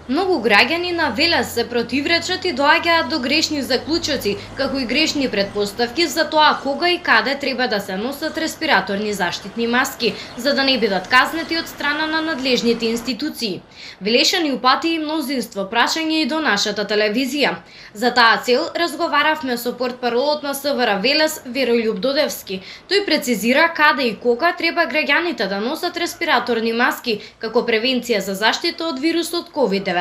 Многу граѓани на Велес се противречат и доаѓаат до грешни заклучоци, како и грешни претпоставки за тоа кога и каде треба да се носат респираторни заштитни маски, за да не бидат казнети од страна на надлежните институции. Велешани упати и мнозинство прашања и до нашата телевизија. За таа цел разговаравме со портпаролот на СВР Велес Верољуб Додевски. Тој прецизира каде и кога треба граѓаните да носат респираторни маски како превенција за заштита од вирусот COVID-19.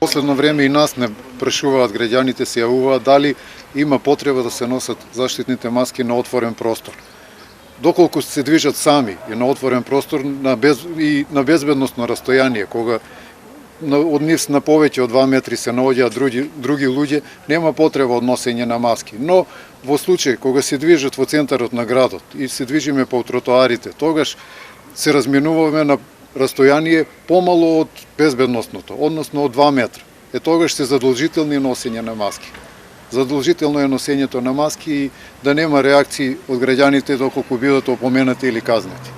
Последно време и нас не прашуваат, граѓаните се јавуваат дали има потреба да се носат заштитните маски на отворен простор. Доколку се движат сами и на отворен простор и на безбедносно растојание, кога од нив на повеќе од 2 метри се наоѓаат други луѓе, нема потреба од носење на маски. Но во случај кога се движат во центарот на градот и се движиме по тротоарите, тогаш се разминуваме на растојание помало од безбедносното, односно од 2 метра. Тогаш се задолжителни носење на маски. Задолжително е носењето на маски и да нема реакции од граѓаните доколку бидат опоменати или казнати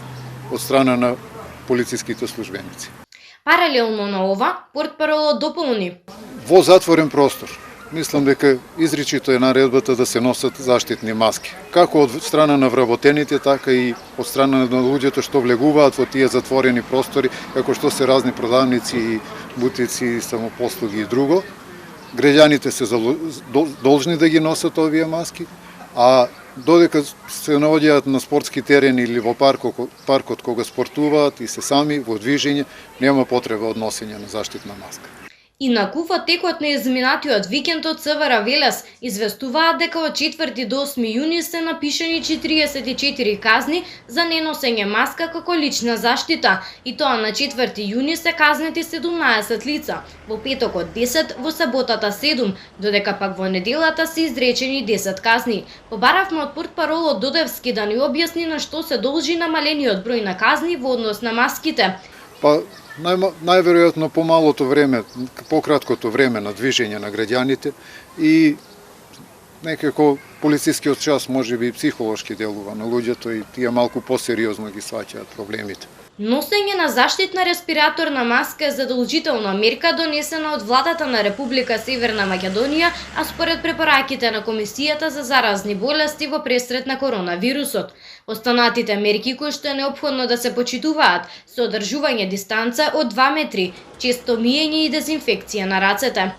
од страна на полициските службеници. Паралелно на ова, портпаролот дополни: Во затворен простор мислам дека изричито е наредбата да се носат заштитни маски. Како од страна на вработените, така и од страна на луѓето што влегуваат во тие затворени простори, како што се разни продавници, бутици, самопослуги и друго. Граѓаните се должни да ги носат овие маски, а додека се наоѓаат на спортски терени или во паркот кога спортуваат и се сами во движење, нема потреба од носење на заштитна маска. Инаку во текот на изминатиот викенд од СВР Велес известуваат дека од 4 до 8 јуни се напишани 44 казни за неносење маска како лична заштита, и тоа на 4 јуни се казнети 17 лица, во петокот 10, во саботата 7, додека пак во неделата се изречени 10 казни. Побаравме од портпаролот Додевски да ни објасни на што се должи намалениот број на казни во однос на маските. Најверојатно помалото време, пократкото време на движење на граѓаните и некако полицискиот час можеби и психолошки делува на луѓето и тие малку посериозно ги сваќаат проблемите. Носење на заштитна респираторна маска е задолжителна мерка донесена од владата на Република Северна Македонија, а според препораките на Комисијата за заразни болести во пресрет на коронавирусот. Останатите мерки кои што е неопходно да се почитуваат се одржување дистанца од 2 метри, често миење и дезинфекција на рацете.